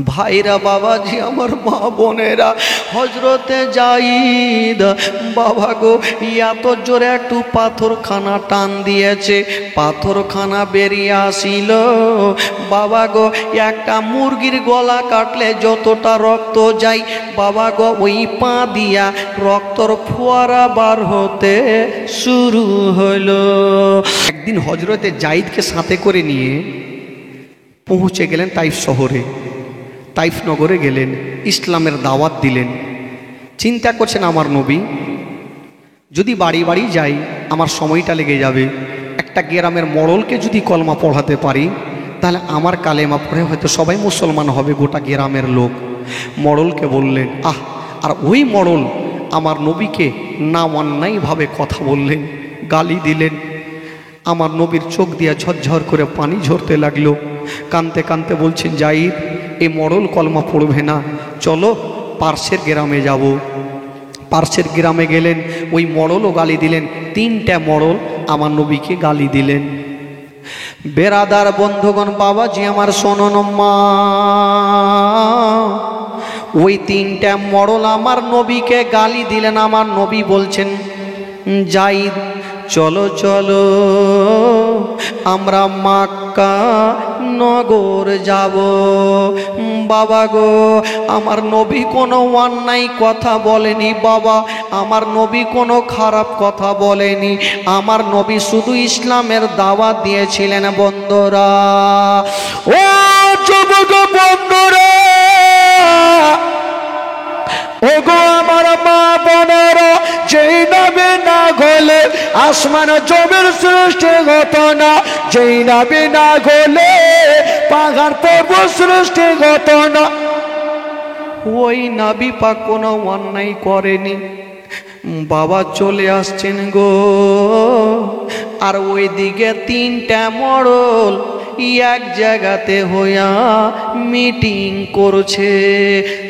ভাইরা বাবাজি আমার মা বোনেরা, হজরতে যাইদ বাবা গো এত জোরে একটু পাথরখানা টান দিয়েছে, পাথরখানা বেরিয়ে আসিল। বাবা গো একটা মুরগির গলা কাটলে যতটা রক্ত যায় বাবা গো ওই পা দিয়া রক্তর ফোয়ারা বার হতে শুরু হলো। একদিন হজরতে যাইদকে সাথে করে নিয়ে পৌঁছে গেলেন তাইফ শহরে, তাইফ নগরে গেলেন, ইসলামের দাওয়াত দিলেন। চিন্তা করছেন আমার নবী যদি বাড়ি বাড়ি যাই আমার সময়টা লেগে যাবে, একটা গ্রামের মোড়লকে যদি কলমা পড়াতে পারি তাহলে আমার কালেমা পড়ে হয়তো সবাই মুসলমান হবে, গোটা গ্রামের লোক। মোড়লকে বললেন আর ওই মোড়ল আমার নবীকে না অন্যায়ভাবে কথা বললেন, গালি দিলেন। আমার নবীর চোখ দিয়ে ঝরঝর করে পানি ঝরতে লাগলো, কানতে কানতে বলছেন যাইদ এই মোড়ল কলমা পড়বে না, চলো পার্শ্বের গ্রামে যাব। পার্শ্বের গ্রামে গেলেন, ওই মোড়লও গালি দিলেন, 3টা মোড়ল আমার নবীকে গালি দিলেন। বেরাদার বন্ধুগণ বাবাজি আমার শোনন মা, ওই 3টা মোড়ল আমার নবীকে গালি দিলেন। আমার নবী বলছেন যাইদ চলো চলো আমরা মক্কা নগর যাব। বাবা গো আমার নবী কোনো অন্যায় কথা বলেনি বাবা, আমার নবী কোনো খারাপ কথা বলেনি, আমার নবী শুধু ইসলামের দাওয়াত দিয়েছিলেন। বন্ধুরা ও যুবক বন্ধুরা, ও গো আমার মা বোনেরা, যেই নবী না গলে আসমান জমির সৃষ্টি হতো না, যেই নবী না গলে পাহাড় পর্বত সৃষ্টি হতো না। ওই নবী পাক কোনো অন্যায় করেনি। বাবা চলে আসছেন গো, আর ওই দিকে 3টা মোড়ল এক জায়গাতে হইয়া মিটিং করছে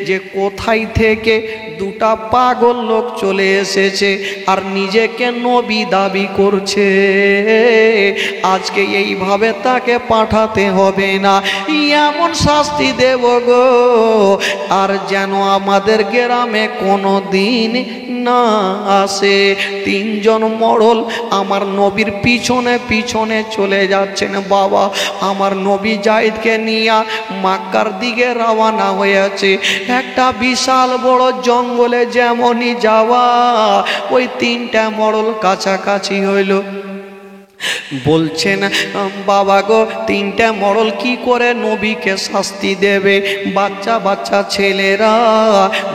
যে কোথায় থেকে 2টা পাগল লোক চলে এসেছে আর নিজেকে নবী দাবি করছে, আজকে এইভাবে তাকে পাঠাতে হবে না, এমন শাস্তি দেব গো আর যেন আমাদের গ্রামে কোনো দিন না আসে। 3জন মোড়ল আমার নবীর পিছনে পিছনে চলে যাচ্ছেন। বাবা আমার নবী যায়েদকে নিয়ে মক্কার দিকে রওনা হয়েছে। একটা বিশাল বড় জঙ্গলে যেমনই যাওয়া, ওই 3টা মোড়ল কাছাকাছি হইল। বলছেন বাবা গো 3টা মোড়ল কি করে নবীকে শাস্তি দেবে? বাচ্চা বাচ্চা ছেলেরা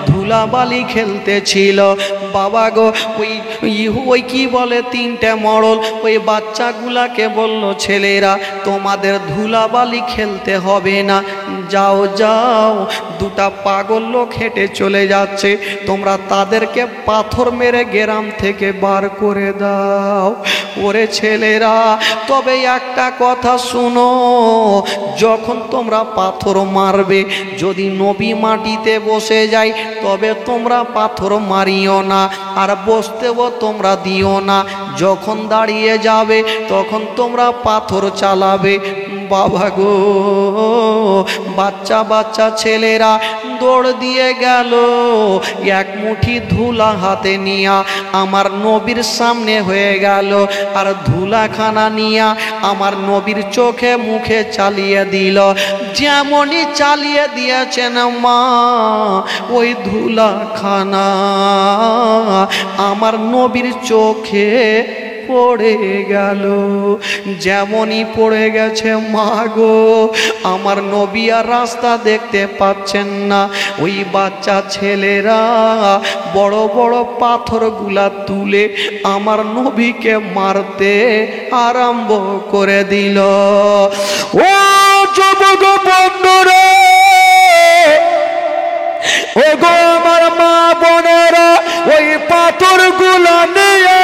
ধুলাবালি খেলতেছিল। বাবা গো ওই কি বলে 3টা মোড়ল ওই বাচ্চাগুলাকে বলল ছেলেরা তোমাদের ধুলাবালি খেলতে হবে না, যাও যাও 2টা পাগল লোক হেঁটে চলে যাচ্ছে, তোমরা তাদেরকে পাথর মেরে গ্রাম থেকে বার করে দাও। ওরে ছেলেরা তবে একটা কথা শুনো, যখন তোমরা পাথর মারবে যদি নবী মাটিতে বসে যায় তবে তোমরা পাথর মারিও না, আর বসতেও তোমরা দিও না, যখন দাঁড়িয়ে যাবে তখন তোমরা পাথর চালাবে। বাবা গো বাচ্চা বাচ্চা ছেলেরা দৌড় দিয়ে গেল, এক মুঠি ধুলা হাতে নিয়া আমার নবীর সামনে হয়ে গেল, আর ধুলাখানা নিয়া আমার নবীর চোখে মুখে চালিয়ে দিল। যেমনই চালিয়ে দিয়েছেন মা, ওই ধুলাখানা আমার নবীর চোখে পড়ে গেল। যেমনই পড়ে গেছে মা গো আমার নবী আর রাস্তা দেখতে পাচ্ছেন না। ওই বাচ্চা ছেলেরা বড় বড় পাথরগুলা তুলে আমার নবীকে মারতে আরম্ভ করে দিল। ও যুবক বন্ধুরা, ও গো আমার মা বোনেরা, ওই পাথরগুলা নিয়ে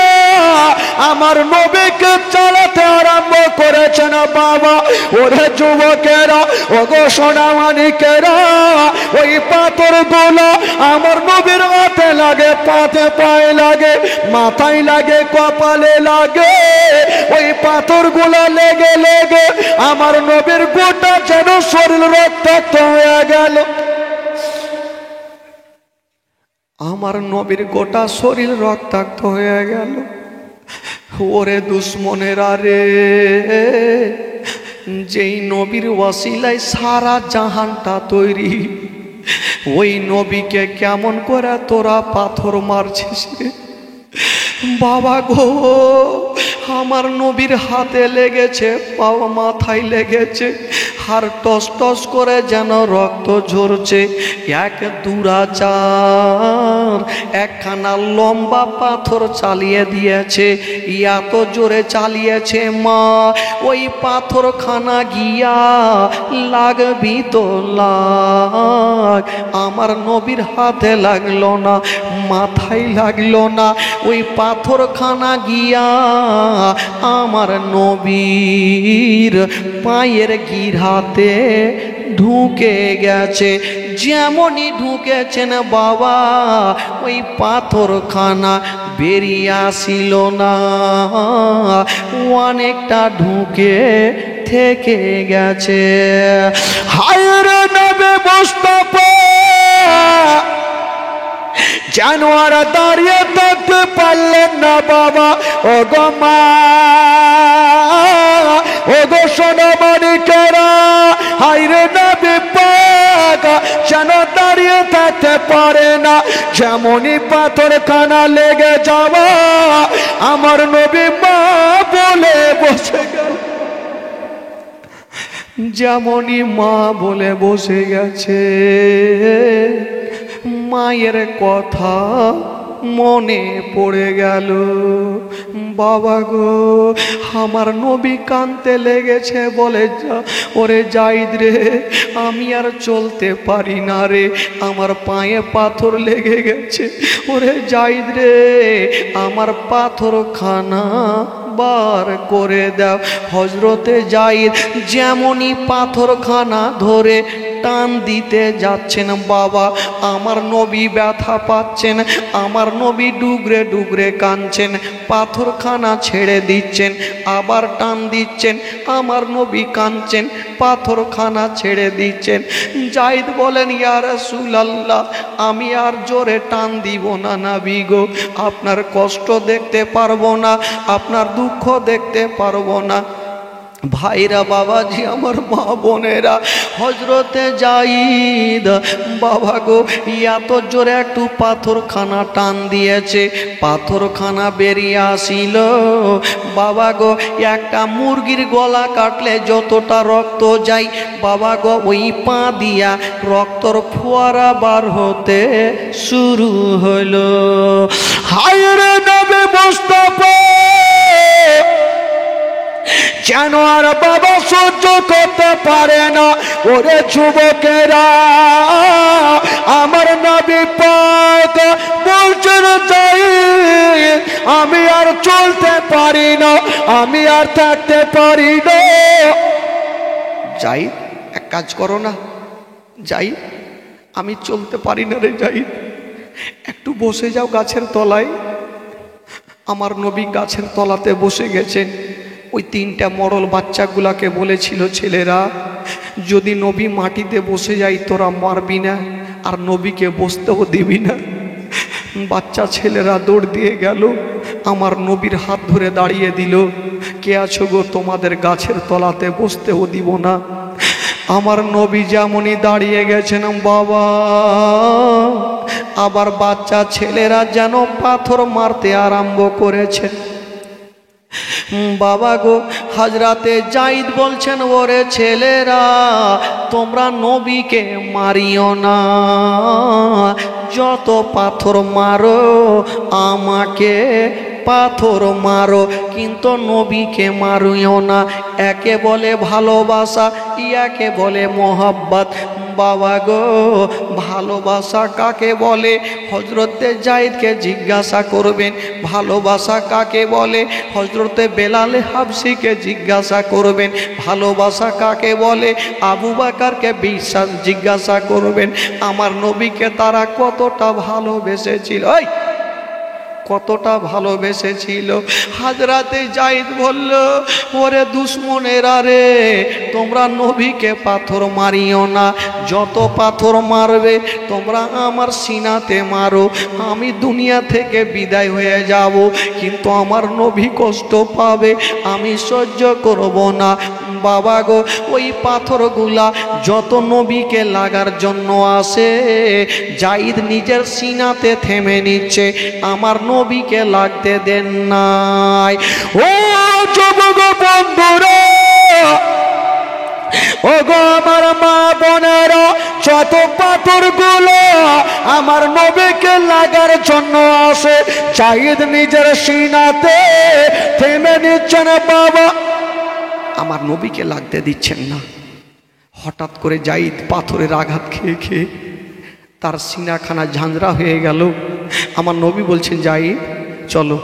আমার নবীকে চালাতে আরম্ভ করেছেন। না বাবা। ওরে যুবকেরা, ওগো সোনামানিকেরা, ওই পাথরগুলো আমার নবীর হাতে লাগে, পাতে পায়ে লাগে, মাথায় লাগে, কপালে লাগে। ওই পাথরগুলো লেগে লেগে আমার নবীর গোটা যেন শরীর রক্তাক্ত হয়ে গেল। আমার নবীর গোটা শরীর রক্তাক্ত হয়ে গেল। ওরে দুশ্মনেরা রে, যেই নবীর ওয়াসিলায় সারা জাহানটা তৈরি, ওই নবীকে কেমন করে তোরা পাথর মারছিস রে বাবা গো। আমার নবীর হাতে লেগেছে, পাও মাথায় লেগেছে, আর টস টস করে যেন রক্ত ঝরছে। এক দুরাচার একখানা লম্বা পাথর চালিয়ে দিয়েছে, এত জোরে চালিয়েছে মা, ওই পাথরখানা গিয়া লাগবি তো লাগ। আমার নবীর হাতে লাগলো না, মাথায় লাগলো না, ওই পাথরখানা গিয়া আমার নবীর পায়ের গিরাতে ঢুকে গেছে। যেমনই ঢুকেছেন বাবা, ওই পাথরখানা বেরিয়ে আসিল না, অনেকটা ঢুকে থেকে গেছে। হায়রে নবী মুস্তাফা জানোয়ার দাঁড়িয়ে থাকতে পারলেন না বাবা। ও গো মা, ও গো সোনামানিকেরা, হায়রে নবী পাক যেন দাঁড়িয়ে থাকতে পারে না। যেমনই পাথরখানা লেগে যাওয়া, আমার নবী মা বলে বসে গেল। যেমনই মা বলে বসে গেছে, মায়ের কথা মনে পড়ে গেল। বাবা গো, আমার নবী কাঁদতে লেগেছে, বলে ওরে জাইদ রে, আমি আর চলতে পারি না রে, আমার পায়ে পাথর লেগে গেছে। ওরে জাইদ রে, আমার পাথরখানা বার করে দাও। হজরতে জাইদ যেমনই পাথরখানা ধরে টান দিতে যাচ্ছেন বাবা, আমার নবী ব্যথা পাচ্ছেন, আমার নবী ডুগরে ডুগরে কাঁদছেন, পাথরখানা ছেড়ে দিচ্ছেন, আবার টান দিচ্ছেন, আমার নবী কাঁদছেন, পাথরখানা ছেড়ে দিচ্ছেন। জাইদ বলেন, ইয়া রাসূলুল্লাহ, আমি আর জোরে টান দিব না নবী গো, আপনার কষ্ট দেখতে পারবো না, আপনার দুঃখ দেখতে পারবো না। ভাইরা, বাবাজি, আমার মা বোনেরা, হজরতে জাইদ বাবা গো এত জোরে একটু পাথরখানা টান দিয়েছে, পাথরখানা বেরিয়ে আসিল। বাবা গো, একটা মুরগির গলা কাটলে যতটা রক্ত যায় বাবা গো, ওই পা দিয়া রক্তর ফোয়ারা বার হতে শুরু হলো। হায়রে নবী মুস্তাফা যেন আর বাবা সহ্য করতে পারে না। ওরে যুবকেরা, আমার নবী পাক বলছেন, জাইদ আমি আর চলতে পারি না, আমি আর থাকতে পারি না। জাইদ, এক কাজ করো না জাইদ, আমি চলতে পারি না রে জাইদ, একটু বসে যাও গাছের তলায়। আমার নবী গাছের তলাতে বসে গেছেন। ওই তিনটা মরল বাচ্চাগুলাকে বলেছিল, ছেলেরা যদি নবী মাটিতে বসে যায় তোরা মারবি না, আর নবীকে বসতেও দিবি না। বাচ্চা ছেলেরা দৌড় দিয়ে গেল, আমার নবীর হাত ধরে দাঁড়িয়ে দিল, কে আছো গো, তোমাদের গাছের তলাতে বসতেও দিব না। আমার নবী যেমনই দাঁড়িয়ে গেছেন বাবা, আবার বাচ্চা ছেলেরা যেন পাথর মারতে আরম্ভ করেছে। বাবা গো, হযরতে জাইদ বলছেন, ওরে ছেলেরা তোমরা নবীকে মারিও না, যত পাথর মারো আমাকে পাথর মারো, কিন্তু নবীকে মারিও না। একে বলে ভালোবাসা, ইয়াকে বলে মোহাব্বত। বাবা গো ভালোবাসা কাকে বলে? হযরতে যায়েদকে জিজ্ঞাসা করবেন। ভালোবাসা কাকে বলে? হযরতে বেলাল হাবশিকে জিজ্ঞাসা করবেন। ভালোবাসা কাকে বলে? আবু বকরকে বিশ্বাস জিজ্ঞাসা করবেন। আমার নবীকে তারা কতটা ভালোবেসেছিল, কতটা ভালোবেসেছিল। হযরতে যায়েদ বলল, ওরে দুশমনেরা রে, তোমরা নবীকে পাথর মারিও না। যত পাথর মারবে তোমরা আমার সিনাতে মারো, আমি দুনিয়া থেকে বিদায় হয়ে যাব, কিন্তু আমার নবী কষ্ট পাবে, আমি সহ্য করব না। বাবা গো ওই পাথরগুলা যত নবীকে লাগার জন্য আসে, যায়েদ নিজের সিনাতে থেমে নিচ্ছে, আমার নবীকে লাগতে দেন নাই। ও যুবক বন্ধুরা, ও গো আমার মা বোনেরা, যত পাথরগুলো আমার নবীকে লাগার জন্য আসে, যায়েদ নিজের সিনাতে থেমে নিচ্ছেন। বাবা আমার নবীকে লাগতে দিচ্ছেন না। হঠাৎ করে যায়েদ পাথরের আঘাত খেয়ে খেয়ে তার সিনাখানা ঝাঁঝরা হয়ে গেল। আমার নবী বলছেন, যায়েদ চলো,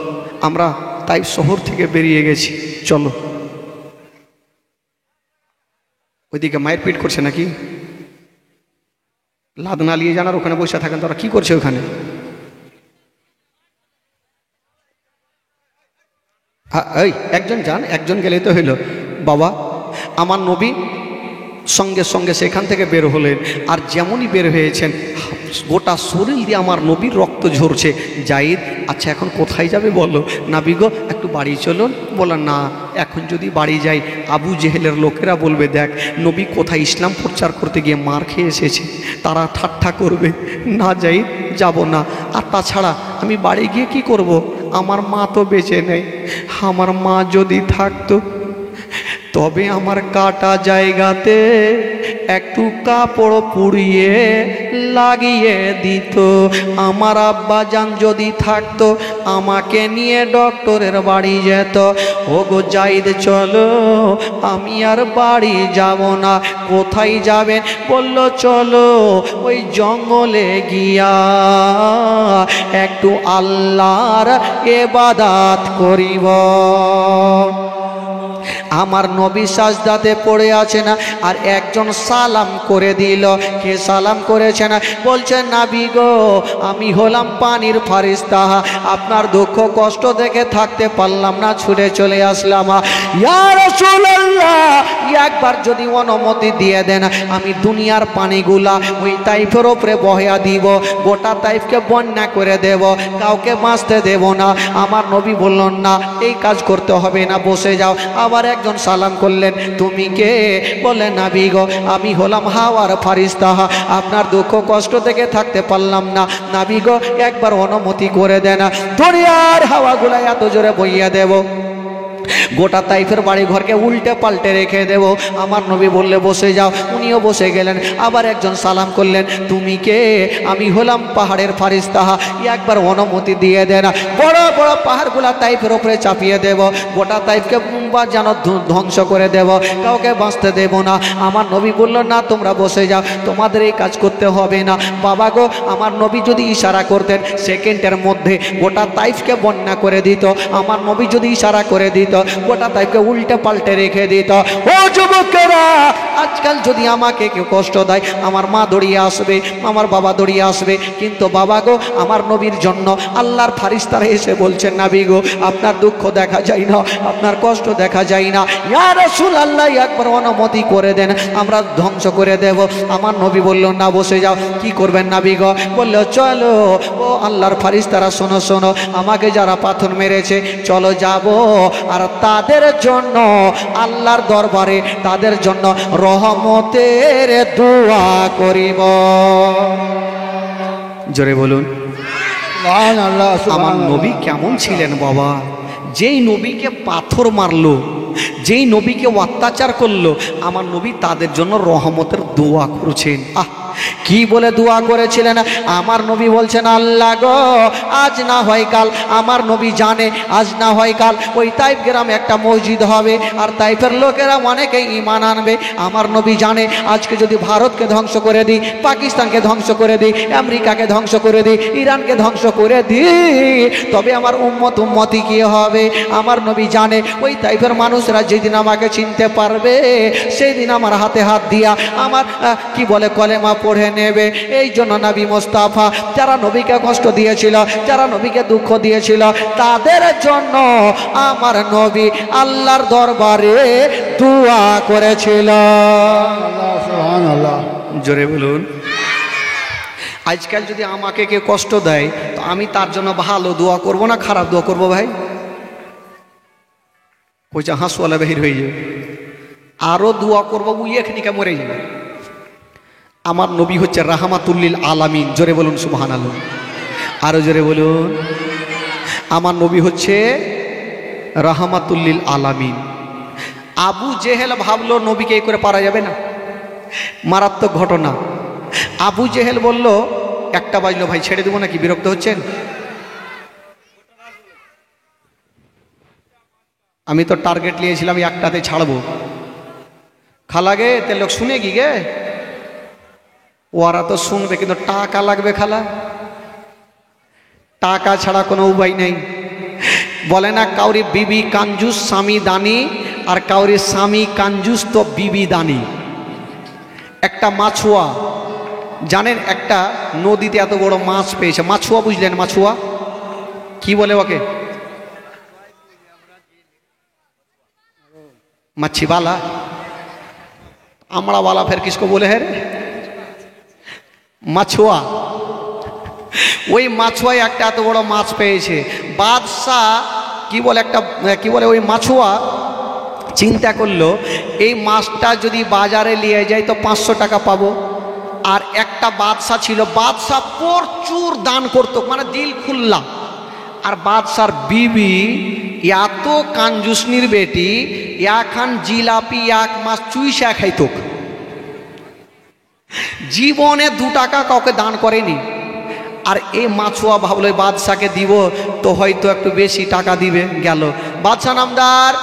আমরা তাইফ শহর থেকে বেরিয়ে গেছি, চলো। ওইদিকে মায়ের পিট করছে নাকি? লাদ না নিয়ে জানার ওখানে বসে থাকেন, তারা কি করছে ওখানে? এই একজন যান, একজন গেলে তো হইল। বাবা আমার নবী সঙ্গে সঙ্গে সেখান থেকে বের হলেন, আর যেমনই বের হয়েছেন গোটা শরীর দিয়ে আমার নবীর রক্ত ঝরছে। যায়েদ আচ্ছা এখন কোথায় যাবে বলো? নাবি গো একটু বাড়ি চলুন। বলা না, এখন যদি বাড়ি যাই আবু জেহেলের লোকেরা বলবে দেখ নবী কোথায় ইসলাম প্রচার করতে গিয়ে মার খেয়ে এসেছে, তারা ঠাট্টা করবে। না যাই, যাব না। আর তাছাড়া আমি বাড়ি গিয়ে কি করব? আমার মা তো বেঁচে নেই, আমার মা যদি থাকতো তবে আমার কাটা জায়গাতে একটু কাপড় পুড়িয়ে লাগিয়ে দিত। আমার আব্বাজান যদি থাকতো আমাকে নিয়ে ডক্টরের বাড়ি যেত। ও গো যায়েদ চলো, আমি আর বাড়ি যাব না। কোথায় যাবেন? বলল চলো ওই জঙ্গলে গিয়া একটু আল্লাহর ইবাদত করিব। আমার নবী সাজদাতে পড়ে আছে না, আর একজন সালাম করে দিল। কে সালাম করেছে না? বলছেন নাবি গো আমি হলাম পানির ফারিস্তা, আপনার দুঃখ কষ্ট দেখে থাকতে পারলাম না, ছুটে চলে আসলাম। ইয়া রাসূলুল্লাহ একবার যদি অনুমতি দিয়ে দেন আমি দুনিয়ার পানিগুলা ওই তাইফের উপরে বহেয়া দিব, গোটা তাইফকে বন্যা করে দেব, কাউকে বাঁচতে দেব না। আমার নবী বললেন না এই কাজ করতে হবে না, বসে যাও। আবার একজন সালাম করলেন, তুমি কে? বলে নাবি গো আমি হলাম হাওয়ার ফারিস্তা, আপনার দুঃখ কষ্ট থেকে থাকতে পারলাম না, নাবি গো একবার অনুমতি করে দেন, দরিয়ার হাওয়াগুলা এত জোরে বইয়া দেব, গোটা তাইফের বাড়ি ঘরকে উল্টে পাল্টে রেখে দেব। আমার নবী বললে বসে যাও, উনিও বসে গেলেন। আবার একজন সালাম করলেন, তুমি কে? আমি হলাম পাহাড়ের ফারিস্তা, একবার অনুমতি দিয়ে দেন, বড় বড় পাহাড়গুলা তাইফের উপরে চাপিয়ে দেব, গোটা তাইফকে যেন ধ্বংস করে দেব, কাউকে বাঁচতে দেব না। আমার নবী বলল না তোমরা বসে যাও, তোমাদের এই কাজ করতে হবে না। বাবা গো আমার নবী যদি ইশারা করতেন সেকেন্ডের মধ্যে গোটা তাইফকে বন্যা করে দিত। আমার নবী যদি ইশারা করে দিত গোটা তাইফকে উল্টে পাল্টে রেখে দিত। ও যুবকেরা আজকাল যদি আমাকে কেউ কষ্ট দেয় আমার মা দৌড়িয়ে আসবে, আমার বাবা দৌড়িয়ে আসবে, কিন্তু বাবা গো আমার নবীর জন্য আল্লাহর ফারিস্তারা এসে বলছেন নাবি গো আপনার দুঃখ দেখা যায় না, আপনার কষ্ট দেখা যায় না, ইয়া রাসূলুল্লাহ একবার অনুমতি করে দেন, আমরা ধ্বংস করে দেব। আমার নবী বলল না বসে যাও। কি করবেন নাবি গো? বলল চলো ও আল্লাহর ফারিস্তারা শোনো শোনো, আমাকে যারা পাথর মেরেছে চলো যাব, আর তাদের জন্য আল্লাহর দরবারে তাদের জন্য রহমতের দোয়া করিব। জোরে বলুন আমার নবী কেমন ছিলেন বাবা? যেই নবীকে পাথর মারলো, যেই নবীকে অত্যাচার করলো, আমার নবী তাদের জন্য রহমতের দোয়া করছেন। কি বলে দোয়া করেছিলেন? আমার নবী বলছেন, আল্লাহ গো, আজ না হয় কাল, আমার নবী জানে আজ না হয় কাল ওই তাইফ গ্রামে একটা মসজিদ হবে, আর তাইফের লোকেরা অনেকেই ঈমান আনবে। আমার নবী জানে আজকে যদি ভারতকে ধ্বংস করে দিই, পাকিস্তানকে ধ্বংস করে দিই, আমেরিকাকে ধ্বংস করে দিই, ইরানকে ধ্বংস করে দিই, তবে আমার উম্মতি কি হবে? আমার নবী জানে ওই তাইফের মানুষরা যেদিন আমাকে চিনতে পারবে, সেই দিন আমার হাতে হাত দিয়া আমার কি বলে কলেমা পড়ে নেবে। এই জন্য নবী মোস্তাফা যারা নবীকে কষ্ট দিয়েছিল, যারা নবীকে দুঃখ দিয়েছিল, তাদের জন্য আমার নবী আল্লাহর দরবারে দোয়া করেছিল। জোরে বলুন। আজকাল যদি আমাকে কেউ কষ্ট দেয়, তো আমি তার জন্য ভালো দোয়া করব না খারাপ দোয়া করব? ভাই কইছে হাঁসওয়ালা বাহির হয়ে যাবে, আরো দোয়া করবো উই এখানিকা মরে যাবে। আমার নবী হচ্ছে রাহমাতুল্লিল আলামিন। জোরে বলুন সুবহানাল্লাহ। আরো জোরে বলুন। আমার নবী হচ্ছে রাহমাতুল্লিল আলামিন। আবু জেহেল ভাবলো নবীকে এই করে পারা যাবে না, মারাত্মক ঘটনা। আবু জেহেল বলল, একটা বাজলো ভাই, ছেড়ে দেবো নাকি? বিরক্ত হচ্ছেন? আমি তো টার্গেট নিয়েছিলাম একটাতে ছাড়বো। খালাগে তে লোক শুনে কি গে? ওরা তো শুনবে, কিন্তু টাকা লাগবে খালা, টাকা ছাড়া কোনো উপায় নেই। বলে না কাউরি বিবি কাঞ্জুস স্বামী দানি, আর কাউরি স্বামী কাঞ্জুস তো বিবি দানি। একটা মাছুয়া, জানেন একটা নদীতে এত বড় মাছ পেয়েছে, মাছুয়া বুঝলেন? মাছুয়া কি বলে ওকে? मच्छीवाला, आमड़ा वाला फिर किसको बोले है? मछुआ। ওই মাছুয়া একটা এত বড় মাছ পেয়েছে। বাদশাহ কি বলে, একটা কি বলে, ওই মাছুয়া চিন্তা করলো এই মাছটা যদি বাজারে নিয়ে যাই তো 500 টাকা পাবো। আর একটা বাদশাহ ছিল, বাদশাহ প্রচুর দান করতো, মানে দিল খুল্লা। আর বাদশার বিবি এত কাঞ্জুসনির বেটি, এখন জিলাপি এক মাস চুইসা খাইত, জীবনে 2 টাকা কাউকে দান করেনি। আর এই মাছুয়া ভাবলো বাদশাকে দিব তো হয়তো একটু বেশি টাকা দিবে। গেল বাদশাহ, নামদার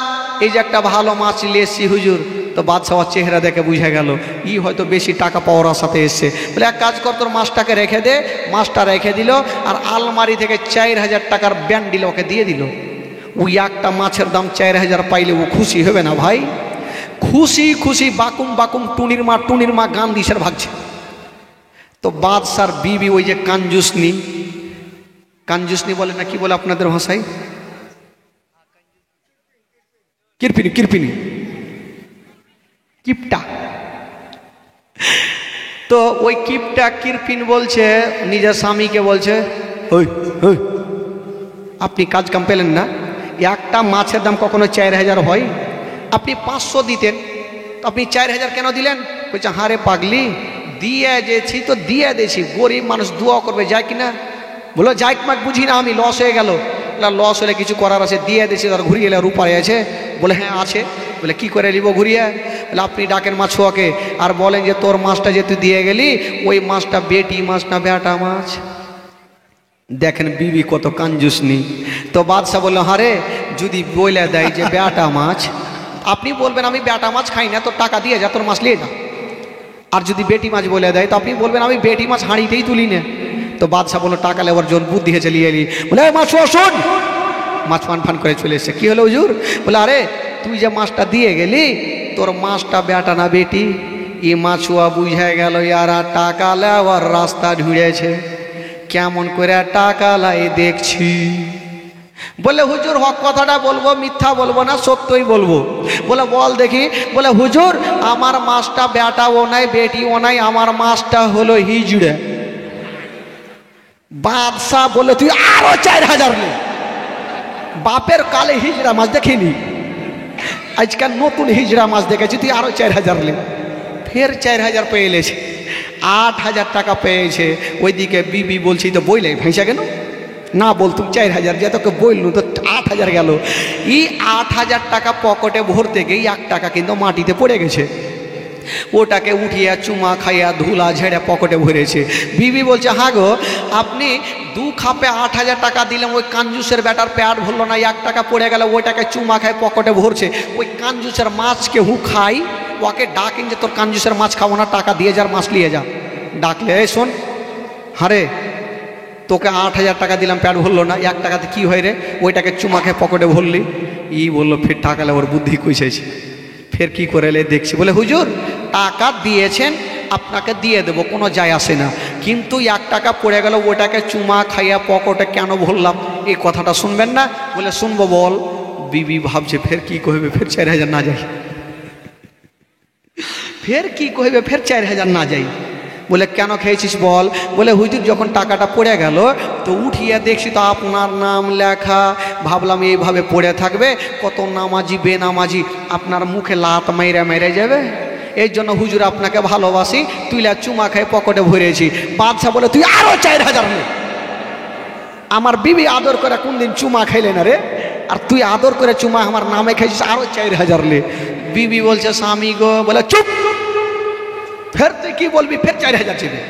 এই যে একটা ভালো মাছ লিয়েছি হুজুর। তো বাদশাহ চেহারা দেখে বুঝে গেল ই হয়তো বেশি টাকা পাওয়ার সাথে এসছে। বলে এক কাজ কর, তোর মাছটাকে রেখে দে। মাছটা রেখে দিল, আর আলমারি থেকে 4000 টাকার ব্যান্ডিল ওকে দিয়ে দিল। ওই একটা মাছের দাম 4000 পাইলে ও খুশি হবে না ভাই? খুশি খুশি বাকুম বাকুম টুনির মা গান দিশার ভাগছে। তো বাদশার বিবি ওই যে কাঞ্জুসনি বলে না, কি বলে আপনাদের ভাষায়? কিরপিনি কিপটা। তো ওই কিপটা কিরপিন বলছে নিজের স্বামীকে, বলছে আপনি কাজ কাম পেলেন না, একটা মাছের দাম কখনো 4000 হয়? আপনি 500 দিতেন, তো আপনি 4000 কেন দিলেন? বলছে হারে পাগলি, দিয়ে যেছি তো দিয়ে দিয়েছি, গরিব মানুষ দোয়া করবে, যায় কিনা? বলো যাই মাক বুঝি না, আমি লস হয়ে গেল। লস হলে কিছু করার আছে, দিয়ে দিয়েছি। তার ঘুরিয়ে এলে রূপারে আছে? বলে হ্যাঁ আছে। বলে কি করে নিব ঘুরিয়ে? বলে আপনি ডাকেন মাছুয়াকে আর বলেন যে তোর মাছটা যে তুই দিয়ে গেলি, ওই মাছটা বেটি মাছ না বেটা মাছ। দেখেন বিবি কত কাঞ্জুসনি। তো বাদশাহ বললো হারে, যদি বলে দেয় যে বেটা মাছ, আপনি বলবেন আমি বেটা মাছ খাই না, তোর টাকা দিয়ে যা, তোর মাছ নিয়ে যা। আর যদি বেটি মাছ বলে দেয়, তো আপনি বলবেন আমি বেটি মাছ হাঁড়িতেই তুলি না। তো বাদশাহ বললো টাকা লেবার জোর বুদ্ধি হয়েছে, নিয়ে এলি। বলে মাছুয়া শোন, মাছ ফান করে চলে এসছে। কি হলো হুজুর? বলে আরে তুই যে মাছটা দিয়ে গেলি, তোর মাছটা বেটা না বেটি? ই মাছুয়া বুঝে গেল ইয়ারা টাকা লেওয়ার রাস্তা ঢুঁড়েছে। কেমন করে টাকা লাই দেখছি। বলে হুজুর হক কথাটা বলবো, মিথ্যা বলবো না, সত্যই বলবো। বলে বল দেখি। বলে হুজুর আমার মাছটা বেটাও নাই বেটিও নাই, আমার মাছটা হলো হিজড়ে। বাদশাহ বলে তুই আরো 4000 নে। বাপের কালে হিজড়া মাছ দেখিনি, আজকাল নতুন হিজড়া মাছ দেখেছি, তুই আরো 4000 নে। ফের 4000 পেয়ে এলেছে, 8000 টাকা পেয়েছে। ওইদিকে বিবি বলছি তো বইলে ভেসে কেন না বলতুম 4000, যে তোকে বললু তো 8000 গেল। এই 8000 টাকা পকেটে ভরতে গিয়ে 1 টাকা কিন্তু মাটিতে পড়ে গেছে। ওটাকে উঠিয়ে চুমা খাইয়া ধুলা ঝেড়ে পকেটে ভরেছে। বিবি বলছে, হ্যাঁ গো, আপনি 2 খাপে 8,000 টাকা দিলেন, ওই কাঞ্জুসের ব্যাটার পেট ভরলো না, 1 টাকা পড়ে গেল, ওইটাকে চুমা খায় পকেটে ভরছে। ওই কাঞ্জুসের মাছকে হু খাই, ওকে ডাকিন যে তোর কাঞ্জুসের মাছ খাবো না, টাকা দিয়ে যার মাছ নিয়ে যা। ডাকলে, এই শোন, হারে তোকে 8,000 টাকা দিলাম, পেট ভরলো না, 1 টাকাতে কি হয় রে, ওইটাকে চুমা খেয়ে পকেটে ভরলি। ই বললো, ফের টাকালে ওর বুদ্ধি কইছেছে, ফের কি করে এলে দেখছি। বলে, হুজুর টাকা দিয়েছেন, আপনাকে দিয়ে দেবো, কোনো যায় আসে না, কিন্তু 1 টাকা পড়ে গেল, ওটাকে চুমা খাইয়া পকেটে কেন ভরলাম, এই কথাটা শুনবেন না? বলে, শুনবো, বল। বিবি ভাবছে ফের কি কহবে, ফের 4,000 না যাই, ফের কি কহবে, ফের 4,000 না যাই। বলে, কেন খেয়েছিস বল? বলে, হুজুর যখন টাকাটা পড়ে গেল তো উঠিয়ে দেখছি তো আপনার নাম লেখা, ভাবলাম এইভাবে পড়ে থাকবে, কত নামাজি বেনামাজি আপনার মুখে লাত মেরে মেরে যাবে, এই জন্য হুজুর আপনাকে ভালোবাসি, তুইলা চুমা খাই পকেটে ভরেছি। বাদশা বলে, তুই আরো 4,000 নে। আমার বিবি আদর করে কোনদিন চুমা খাইলে না রে, আর তুই আদর করে চুমা আমার নামে খাইছিস, আরো 4,000 লে। বিবি বলছে, স্বামী গো। বলে, চুপ, ফের তুই কি বলবি, ফের 4,000 চেবে।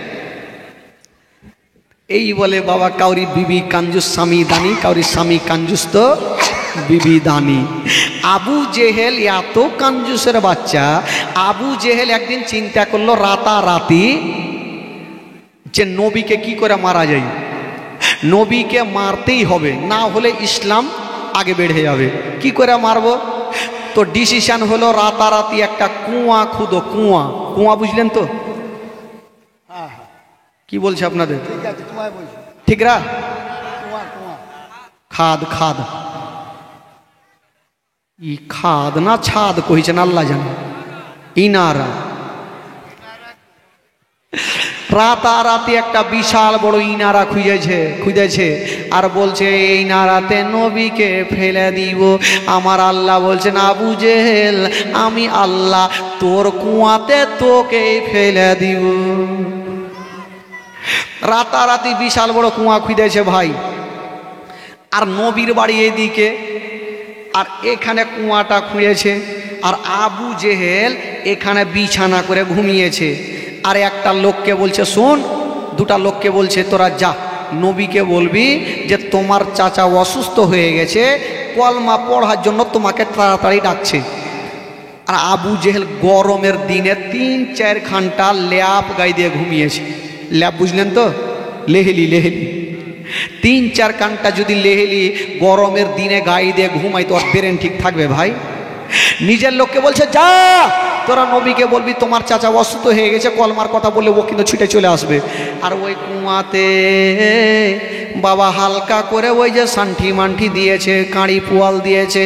এই বলে বাবা, কাউরি বিবি কাঞ্জুস স্বামী দানি, কাউরি স্বামী কাঞ্জুস তো বিবি দানি। আবু জেহেল এত কাঞ্জুসের বাচ্চা, আবু জেহেল একদিন চিন্তা করলো রাতারাতি যে নবীকে কি করে মারা যায়, নবীকে মারতেই হবে, না হলে ইসলাম আগে বেড়ে যাবে। কি করে মারবো? তো ডিসিশন হলো রাতারাতি একটা কুয়া খুদো। কুয়া, কুয়া বুঝলেন তো? কি বলছে আপনাদের? ঠিক রা, খাদ খাদ, ই খাদ না ছাদ কইছেন আল্লাহ জানে। ইনারা রাতারাতি একটা বিশাল বড় ইনারা খুঁজেছে আর বলছে, এই নারাতে নবীকে ফেলে দিব। আমার আল্লাহ বলছেন, আবু জেহেল আমি আল্লাহ, তোর কুয়াতে তোকে ফেলে দিব। রাতারাতি বিশাল বড় কুয়া খুঁজেছে ভাই, আর নবীর বাড়ি এদিকে, আর এখানে কুয়াটা খুঁড়েছে, আর আবু জেহেল এখানে বিছানা করে ঘুমিয়েছে। আর একটা লোককে বলছে, শোন, 2টা লোককে বলছে, তোরা যা নবীকে বলবি যে তোমার চাচা অসুস্থ হয়ে গেছে, কলমা পড়ার জন্য তোমাকে তাড়াতাড়ি ডাকছে। আর আবু জেহেল গরমের দিনে 3-4 ঘন্টা ল্যাপ গায়ে দিয়ে ঘুমিয়েছে। ল্যাপ বুঝলেন তো? লেহেলি, লেহেলি 3-4 ঘন্টা যদি লেহেলি গরমের দিনে গায়ে দিয়ে ঘুমাই তো আর ব্রেন ঠিক থাকবে ভাই? নিজের লোককে বলছে, যা তোরা নবীকে বলবি তোমার চাচা অসুস্থ হয়ে গেছে, কলমার কথা বললে ও কিন্তু ছুটে চলে আসবে। আর ওই কুয়াতে বাবা হালকা করে ওই যে সান্ঠি মান্ঠি দিয়েছে, কাঁড়ি পোয়াল দিয়েছে,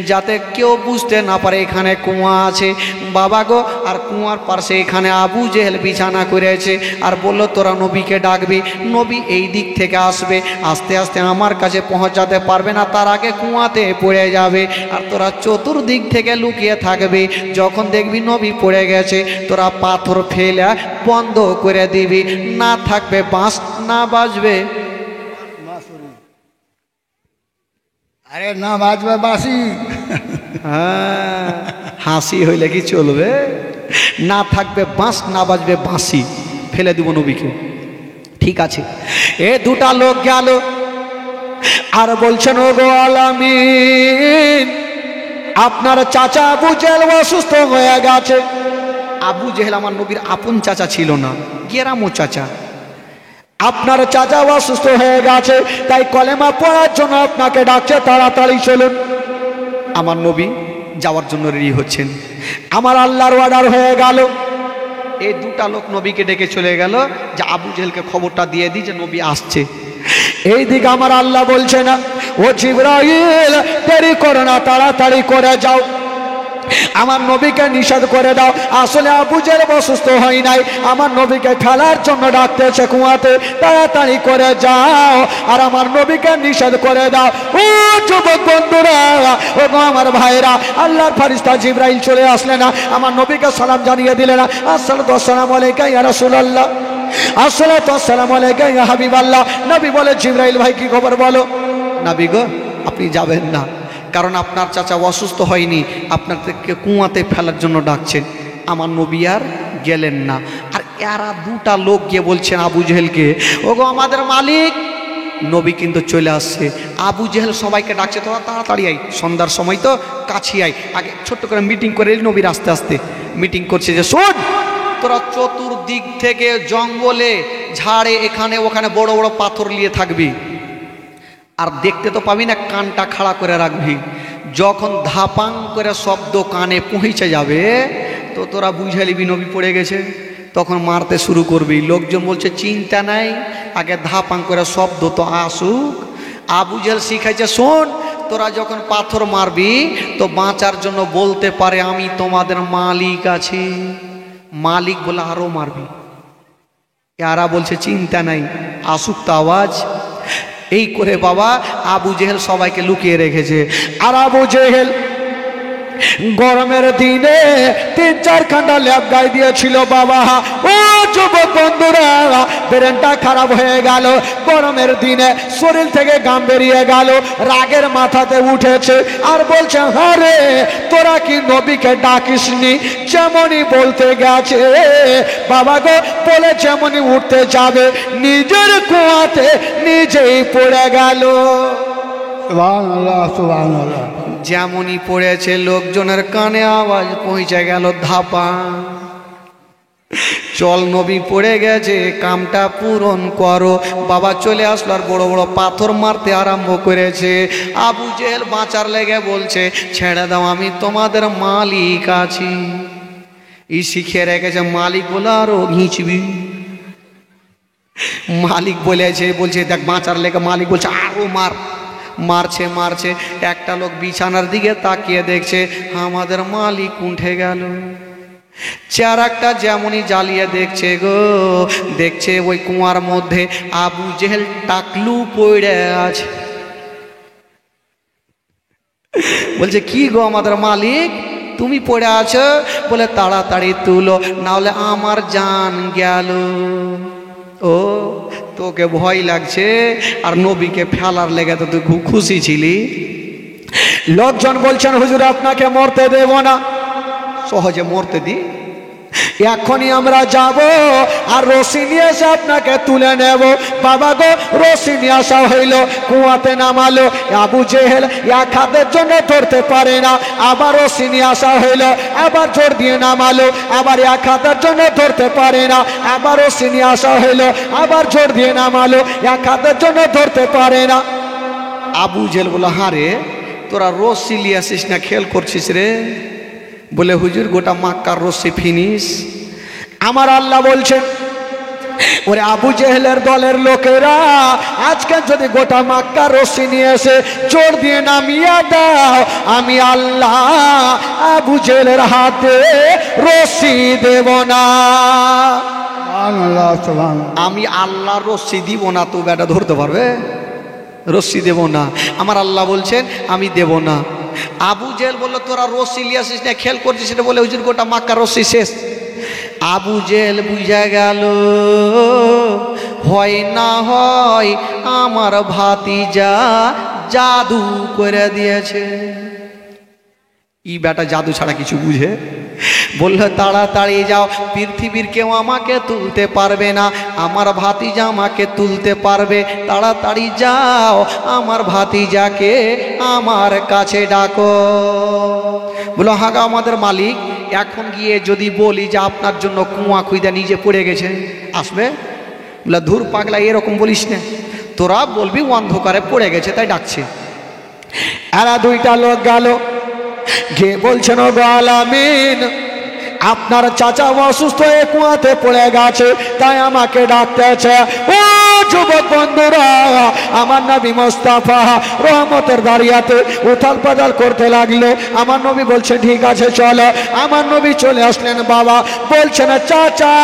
যাতে কেউ বুঝতে না পারে এখানে কুয়া আছে বাবা গো। আর কুয়ার পাশে এখানে আবু জেহেল বিছানা করেছে, আর বললো তোরা নবীকে ডাকবি, নবী এই দিক থেকে আসবে, আস্তে আস্তে আমার কাছে পৌঁছাতে পারবে না, তার আগে কুয়াতে পড়ে যাবে। আর তোরা চতুর্দিক থেকে লুকিয়ে থাকবে, যখন দেখবি নবী পড়ে গেছে তোরা পাথর ফেলে বন্ধ করে দিবি, না থাকবে বাঁশ, না বাজবে, আরে না বাজবে বাঁশি। হ্যাঁ, হাসি হইলে কি চলবে? না থাকবে বাঁশ, না বাজবে বাঁশি, ফেলে দিব নবীকে। ঠিক আছে, এ 2টা লোক গেল আর বলছেন, ও গো আলামিন, আপনার চাচা আবু জেহেল অসুস্থ হয়ে গেছে। আবু জেহেল আমার নবীর আপন চাচা ছিল না, গেরামো চাচা। আপনার চাচা অসুস্থ হয়ে গেছে, তাই কলেমা পড়ার জন্য আপনাকে ডাকছে, তাড়াতাড়ি চলুন। আমার নবী যাওয়ার জন্য রেডি হচ্ছেন। আমার আল্লাহর অর্ডার হয়ে গেল, এই 2টা লোক নবীকে ডেকে চলে গেল যে আবু জেহেলকে খবরটা দিয়ে দিই যে নবী আসছে। এই দিকে আমার আল্লাহ বলছে না, ও জিবরাইল দেরি করো না, তাড়াতাড়ি করে যাও, আমার নবীকে নিষেধ করে দাও। আসলে আবু জেহেল অসুস্থ হয় নাই, আমার নবীকে ফেলার জন্য ডাকতেছে কুয়াতে, তাড়াতাড়ি করে যাও আর আমার নবীকে নিষেধ করে দাও। ও যুবক বন্ধুরা, ও আমার ভাইরা, আল্লাহর ফেরেশতা জিবরাইল চলে আসলে না, আমার নবীকে সালাম জানিয়ে দিলেন, আসসালামু আলাইকা ইয়া রাসূলুল্লাহ, আসসালামু আলাইকা ইয়া হাবিবাল্লাহ। নবী বলে, জিবরাইল ভাই কি খবর বলো? নবী গো, আপনি যাবেন না, কারণ আপনার চাচা অসুস্থ হয়নি, আপনাদেরকে কুয়াতে ফেলার জন্য ডাকছেন। আমার নবী আর গেলেন না। আর এরা দুটা লোক গিয়ে বলছেন আবু জেহেলকে, ওগো আমাদের মালিক নবী কিন্তু চলে আসছে। আবু জেহেল সবাইকে ডাকছে, তোরা তাড়াতাড়ি আই, সন্ধ্যার সময় তো কাছে আই। আগে ছোট্ট করে মিটিং করে নবীর আস্তে আস্তে মিটিং করছে যে শোন, তোরা চতুর্দিক থেকে জঙ্গলে ঝাড়ে এখানে ওখানে বড় বড় পাথর নিয়ে থাকবি, আর দেখতে তো পাবি না, কানটা খাড়া করে রাখবি। যখন ধাপাং করে শব্দ কানে পৌঁছে যাবে তো তোরা বুঝে নিবি নবী পড়ে গেছে, তখন মারতে শুরু করবি। লোকজন বলছে চিন্তা নাই, আগে ধাপাং করে শব্দ তো আসুক। আবু জেহেল শিখাইছে, শোন তোরা যখন পাথর মারবি তো বাঁচার জন্য বলতে পারে আমি তোমাদের মালিক আছি। মালিক বলে আরো মারবি। এরা বলছে চিন্তা নাই, আসুক তো আওয়াজ। এই করে বাবা আবু জেহেল সবাইকে লুকিয়ে রেখেছে। আর আবু জেহেল গরমের দিনে 3-4 খান্ডা ল্যাপ গায়ে দিয়েছিল বাবা। ও যুবক বন্ধুরা, ব্রেনটা খারাপ হয়ে গেল। গরমের দিনে শরীর থেকে ঘাম বেরিয়ে গেল, রাগের মাথাতে উঠেছে আর বলছে, আরে তোরা কি নবীকে ডাকিসনি? যেমনই বলতে গেছে বাবা গো, বলে যেমনই উঠতে যাবে নিজের কুয়াতে নিজেই পড়ে গেল। সুবহানাল্লাহ, সুবহানাল্লাহ। যেমনই পড়েছে লোকজনের কানে আওয়াজ পৌঁছে গেল, ধাপা চল নবী পড়ে গেছে, কামটা পূরণ করো। বাবা চলে আসলো আর বড় বড় পাথর মারতে আরম্ভ করেছে। আবু জেহেল বাঁচার লেগে বলছে, ছেড়ে দাও, আমি তোমাদের মালিক আছি। ই শিখিয়ে রেখেছে মালিক বলে আরো ঘিঁচবি। মালিক বলছে দেখ বাঁচার লেগে মালিক বলছে আরো মার। মারছে মারছে, একটা লোক বিছানার দিকে তাকিয়ে দেখছে আমাদের মালিক উঠে গেল। চেরাকটা যেমনই জ্বালিয়ে দেখছে গো, দেখছে ওই কুয়ার মধ্যে আবু জেহেল টাকলু পড়ে আছে। বলছে কি গো আমাদের মালিক, তুমি পড়ে আছো? বলে তাড়াতাড়ি তুলো, না হলে আমার জান গেল। ও তোকে ভয় লাগছে আর নবীকে ফেলার লেগে তো তুই খুব খুশি ছিলি। লোকজন বলছেন হুজুর আপনাকে মরতে দেব না। সহজে মরতে দি, এখনই আমরা যাব আর রশি নিয়ে এসে আপনাকে তুলে নেব। বাবা গো, রশি নিয়ে আসা হইল, কুয়াতে নামালো। আবু জেহেল এক হাতের জন্য ধরতে পারে না, আবার রশি নিয়ে আসা হইল, আবার জোর দিয়ে নামালো। আবার এক হাতের জন্য ধরতে পারে না, আবার রশি নিয়ে আসা হইল, আবার জোর দিয়ে নামালো, এক হাতের জন্য ধরতে পারে না। আবু জেহেল বলে হারে তোরা রশি নিয়ে আসিস না, খেল করছিস রে? বলে হুজুর গোটা মক্কার রশি ফিনিশ। আমার আল্লাহ বলছেন, ওরে আবু জেহেলের দলের লোকেরা, আজকে যদি গোটা মক্কা রশি নিয়ে এসে জোর দিয়ে নামিয়ে দাও, আমি আল্লাহ আবু জেহেলের হাতে রশি দেব না। আমি আল্লাহর রশি দিব না, তো বেটা ধরতে পারবে? রশি দেব না। আমার আল্লাহ বলছেন আমি দেব না। আবু জেহেল বললো তোরা রশি নিয়ে আসিস না, খেল করছিস সেটা বলে হুজুর গোটা মক্কার রশি শেষ। আবু জেহেল বুঝা গেল হয় না হয় আমার ভাতিজা জাদু করে দিয়েছে। ই বেটা জাদু ছাড়া কিছু বুঝে? বললো তাড়াতাড়ি যাও, পৃথিবীর কেউ আমাকে তুলতে পারবে না, আমার ভাতিজা আমাকে তুলতে পারবে। তাড়াতাড়ি যাও, আমার ভাতিজাকে আমার কাছে ডাকো। বললো হাগা আমাদের মালিক, এখন গিয়ে যদি বলি যে আপনার জন্য কুয়া খুঁজে নিজে পড়ে গেছে, আসবে? বলে ধুর পাগলা, এরকম বলিস না, তোরা বলবি অন্ধকারে পড়ে গেছে তাই ডাকছে। এরা দুইটা লোক গেল, গিয়ে বলছেন ও গো আলামিন, আপনার চাচা অসুস্থ হয়ে কুয়াতে পড়ে গেছে, তাই আমাকে ডাকতেছে। ও যুবক বন্ধুরা, আমার নবী মুস্তাফা রহমতের দাঁড়িয়াতে উথাল পাতাল করতে লাগলো। আমার নবী বলছে ঠিক আছে চলো। আমার নবী চলে আসলেন। বাবা বলছেন চাচা।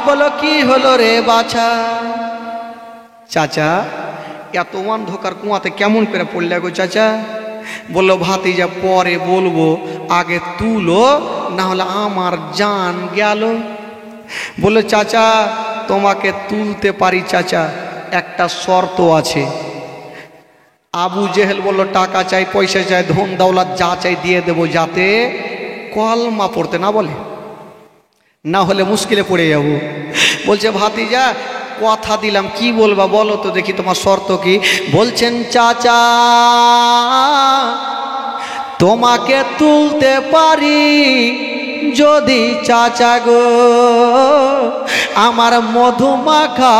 বলো কি হলো রে বাছা? চাচা এত অন্ধকার কুয়াতে কেমন করে পড়লে গো চাচা? বললো ভাতিজা পরে বলবো, আগে তুলো, না হলে আমার জান গেল। বললো চাচা তোমাকে তুলতে পারি চাচা, একটা শর্ত আছে। আবু জেহেল বলল টাকা চাই, পয়সা চাই, ধন দৌলত যা চাই দিয়ে দেবো, যাতে কলমা পড়তে না বলে। না হলে মুশকিলে পড়ে যাব। বলছে ভাতিজা কথা দিলাম, কি বলবা বলো তো দেখি, তোমার শর্ত কি? বলছেন চাচা তোমাকে তুলতে পারি যদি চাচা গো আমার মধুমাখা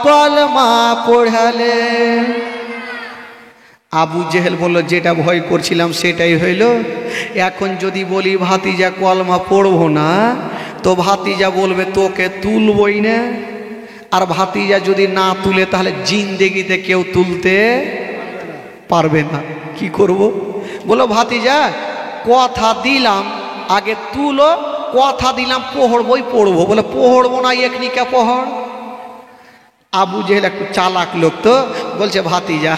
কলমা পড়ালে। আবু জেহেল বলল, যেটা ভয় করছিলাম সেটাই হইল। এখন যদি বলি ভাতিজা কলমা পড়বো না, তো ভাতিজা বলবে তোকে তুলবই না। আর ভাতিজা যদি না তুলে তাহলে জিন্দেগিতে কেউ তুলতে পারবে না। কি করব? বলো ভাতিজা কথা দিলাম, আগে তুলো, কথা দিলাম পড়বই পড়বো। বলে পড়বো না এখনিকা পড়। আবু জেহেল একটু চালাক লোক তো, বলছে ভাতিজা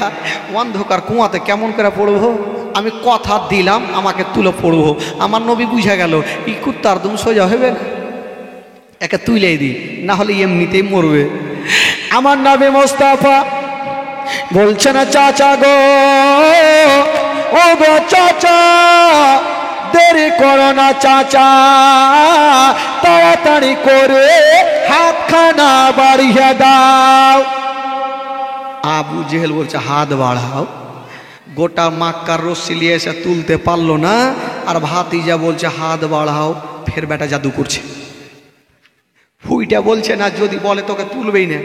অন্ধকার কুয়াতে কেমন করে পড়বো? আমি কথা দিলাম আমাকে তুলে পড়বো। আমার নবী বুঝা গেল ই কুত্তার দুম সোজা হবে না, একে তুলেই দিই, না হলে এমনিতেই মরবে। আমার নবী মোস্তফা বলছেন চাচা গো, ও গো চাচা দেরি করো না চাচা, তাড়াতাড়ি করে হাতখানা বাড়িয়ে দাও। আবু জেহেল বলছে হাত বাড়াও। গোটা মাক্কার রস্সি নিয়ে এসে তুলতে পারলো না, আর ভাতিজা বলছে হাত বাড়াও। ফের বেটা জাদু করছে। ফুইটা বলছে না, যদি বলে তোকে তুলবেই না।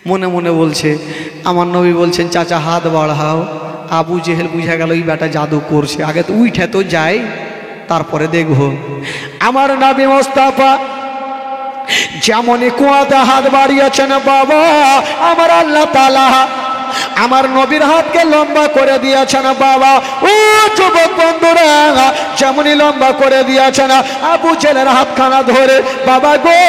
মনে মনে বলছে, আমার নবী বলছেন চাচা হাত বাড়াও। আবু জেহেল বুঝা গেল এই বেটা জাদু করছে, আগে তো উঠে তো যাই তারপরে দেখব। আমার নবী মোস্তফা যেমনই কুয়াতে হাত বাড়িয়েছেন বাবা, আমার আল্লাহ তাআলা আমার নবীর হাতকে লম্বা করে দিয়েছেন বাবা। ও যুবক বন্ধুরা, যেমনই লম্বা করে দিয়েছেন আবু জেহেলের হাতখানা ধরে বাবা গো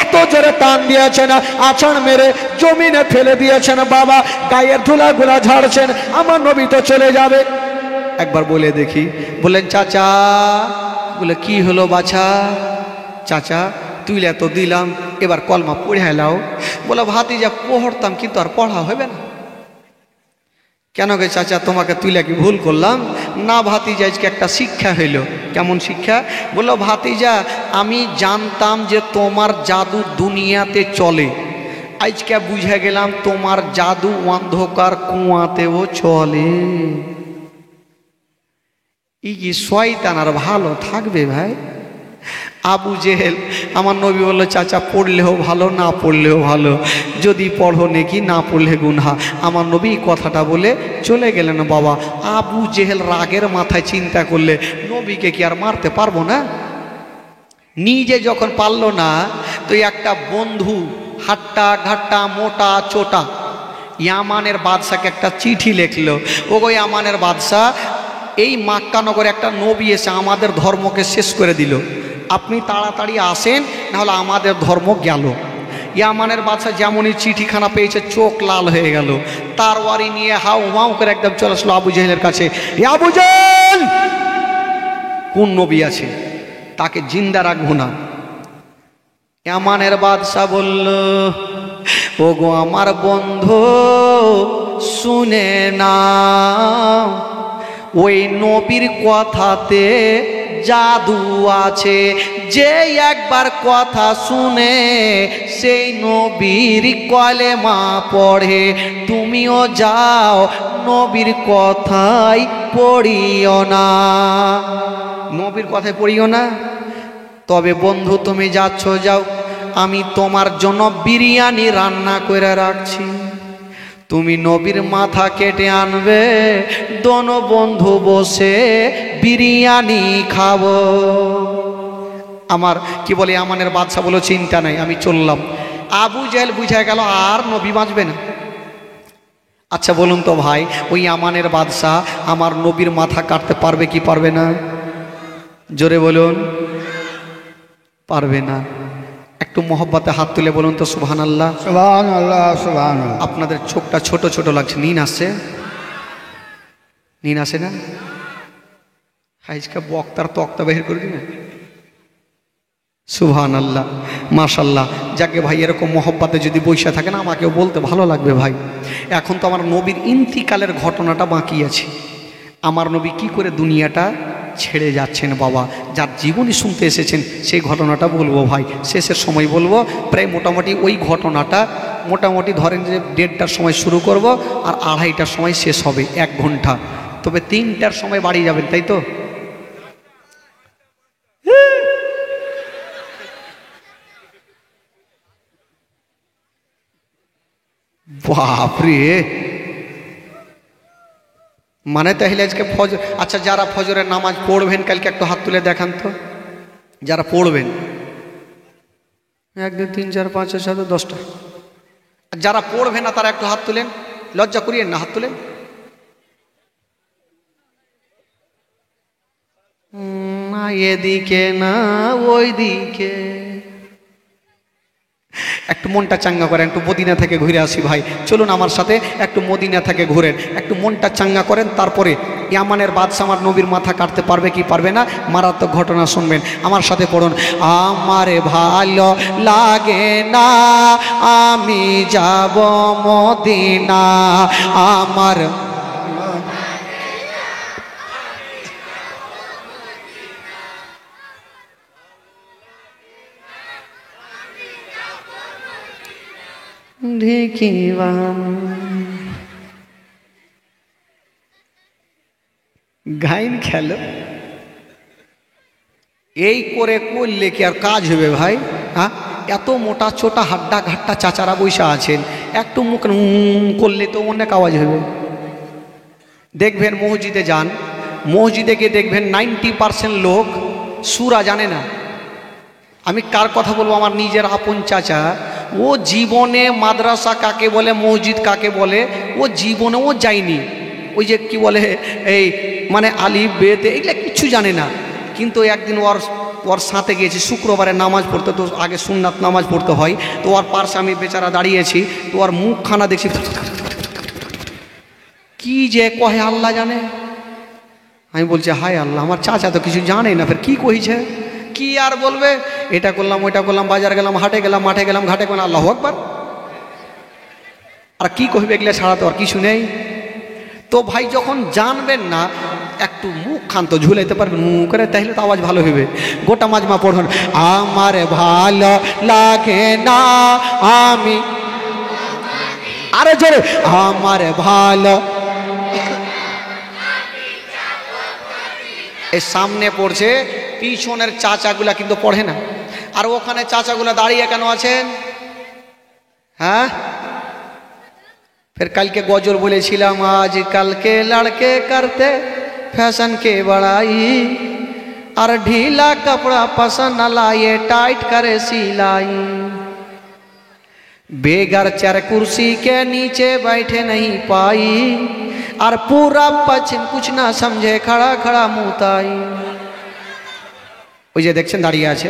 এত জোরে টান দিয়েছেন, আছাড় মেরে জমিনে ফেলে দিয়েছেন বাবা। গায়ের ধুলাগুলা ঝাড়ছেন, আমার নবী তো চলে যাবে। একবার বলে দেখি। বললেন চাচা, বলে কি হলো বাছা? চাচা তুইলে তো দিলাম, এবার কলমা পড়ে লাও। বলে ভাতিজা পড়তাম কিন্তু আর পড়া হবে না। কেন গে চাচা তোমাকে তুইলে কি ভুল করলাম? না ভাতিজা আজকে একটা শিক্ষা হইল। কেমন শিক্ষা? বললো ভাতিজা আমি জানতাম যে তোমার জাদু দুনিয়াতে চলে, আজকে বুঝে গেলাম তোমার জাদু অন্ধকার কুয়াতেও চলে। ই কি শয়তান আর ভালো থাকবে ভাই? আবু জেহেল আমার নবী বললো চাচা পড়লেও ভালো না পড়লেও ভালো, যদি পড়ো নেকি না পড়লে গুনহা। আমার নবী কথাটা বলে চলে গেলেন বাবা। আবু জেহেল রাগের মাথায় চিন্তা করলে নবীকে কি আর মারতে পারবো না? নিজে যখন পারলো না, তো একটা বন্ধু হাট্টা ঘাট্টা মোটা চোটা ইয়ামানের বাদশাকে একটা চিঠি লিখলো। ও গো ইয়ামানের বাদশাহ, এই মাক্কা নগরে একটা নবী এসে আমাদের ধর্মকে শেষ করে দিল, আপনি তাড়াতাড়ি আসেন, নাহলে আমাদের ধর্ম গেল। ইয়ামানের বাদশা যেমনই চিঠিখানা পেয়েছে চোখ লাল হয়ে গেল, তার ওয়ারি নিয়ে হাউ মাউ করে একদম চলে আসলো আবু জেহেলের কাছে। আবু জেহেল, কোন নবী আছে তাকে জিন্দা রাখবো না। ইয়ামানের বাদশা বলল, ও গো আমার বন্ধু শুনে না, ওই নবীর কথাতে জাদু আছে, যে একবার কথা শুনে সেই নবীর কলেমা পড়ে। তুমিও যাও নবীর কথাই পড়িও না। নবীর কথায় পড়িও না? তবে বন্ধু তুমি যাচ্ছ যাও, আমি তোমার জন্য বিরিয়ানি রান্না করে রাখছি, তুমি নবীর মাথা কেটে আনবে, দোনো বন্ধু বসে বিরিয়ানি খাবো। আমার কি বলে আমানের বাদশা বলো চিন্তা নাই, আমি চললাম। আবু জেহেল বুঝা গেল আর নবী বাঁচবে না। আচ্ছা বলুন তো ভাই, ওই আমানের বাদশা আমার নবীর মাথা কাটতে পারবে কি পারবে না? জোরে বলুন, পারবে না। একটু মোহব্বতে হাত তুলে বলুন তো সুবহানাল্লাহ। সুবহানাল্লাহ, সুবহানাল্লাহ। আপনাদের চোখটা ছোট ছোট লাগছে, নিন আসে? নিন আসে না? আজকে বক্তার তক্তা বের করে দিবেন। সুবহানাল্লাহ, মাশাল্লাহ। যাকে ভাই এরকম মোহব্বতে যদি বসে থাকেন আমাকেও বলতে ভালো লাগবে ভাই। এখন তো আমার নবীর ইন্তিকালের ঘটনাটা বাকি আছে। আমার নবী কি করে দুনিয়াটা ছেড়ে যাচ্ছেন বাবা। যার জীবনী শুনতে এসেছেন সেই ঘটনাটা বলবো ভাই, শেষের সময় বলবো। প্রায় মোটামুটি ওই ঘটনাটা মোটামুটি ধরেন যে 1:30টার সময় শুরু করব আর 2:30টার সময় শেষ হবে, 1 ঘন্টা। তবে 3টার সময় বাড়ি যাবেন, তাই তো? বাপরে, মানে তাহলে আজকে ফজর, আচ্ছা যারা ফজরের নামাজ পড়বেন কালকে একটু হাত তুলে দেখান তো, যারা পড়বেন। 1 2 3 4 5 6 7 10টা। যারা পড়বে না তারা একটু হাত তুলেন, লজ্জা করিয়েন না, হাত তুলেন। না এদিকে না ওই দিকে। একটু মনটা চাঙ্গা করেন, একটু মদিনা থেকে ঘুরে আসি ভাই, চলুন আমার সাথে একটু মদিনা থেকে ঘুরেন, একটু মনটা চাঙ্গা করেন। তারপরে ইয়ামানের বাদশা আমার নবীর মাথা কাটতে পারবে কি পারবে না মারাত্মক ঘটনা শুনবেন। আমার সাথে পড়ুন, আমারে ভালো লাগে না আমি যাব মদিনা, আমার গাইন খেলো, এই করে করলে কি আর কাজ হবে ভাই? হ্যাঁ, এত মোটা ছোটা হাড্ডা ঘাট্টা চাচারা বৈশা আছেন, একটু মুখ করলে তো অনেক আওয়াজ হবে। দেখবেন মসজিদে যান, মসজিদে গিয়ে দেখবেন 90% লোক সুরা জানে না। আমি কার কথা বলবো? আমার নিজের আপন চাচা, ও জীবনে মাদ্রাসা কাকে বলে, মসজিদ কাকে বলে, ও জীবনে ও যায়নি। ওই যে কি বলে এই মানে আলিফ বেতে এগুলো কিচ্ছু জানে না। কিন্তু একদিন ওর সাথে গিয়েছি, শুক্রবারে নামাজ পড়তে, তো আগে সুন্নাত নামাজ পড়তে হয়, তো ওর পার্শ্বে আমি বেচারা দাঁড়িয়েছি, তো ওর মুখখানা দেখছি কি যে কহে আল্লাহ জানে। আমি বলছি হায় আল্লাহ, আমার চাচা তো কিছু জানে না, ফের কি কইছে, কি আর বলবে, এটা করলাম ওইটা করলাম, বাজার গেলাম, হাটে গেলাম, মাঠে গেলাম, ঘাটে গেলাম, আল্লাহু আকবার। আর কি কইবে এগুলো ছাড়া তো আর কিছু নেই। তো ভাই যখন জানবেন না একটু মুখ খান তো ঝুলাইতে পারবেন মুখ করে, তাহলে তো আওয়াজ ভালো হবে। গোটা মাজমা পড়ুন, আমার ভালো লাগে না আমি, আরে জোরে, আমার ভালো। এর সামনে পড়ছে, পিছনের চাচাগুলা কিন্তু পড়ে না। আর ওখানে চাচাগুলা দাঁড়িয়ে কেন আছেন? হ্যাঁ, ফের কালকে গজল বলেছিলাম, আজ কালকে লড়কে করতে फैशन के बड़ाई, और ढीला कपड़ा पसंद न लाए टाइट करे सिलाई, बेगर चार कुर्सी के नीचे बैठे नहीं पाई, और पूरा पश्चिम कुछ ना समझे खड़ा खड़ा मुताई। ওই যে দেখছেন দাঁড়িয়ে আছে,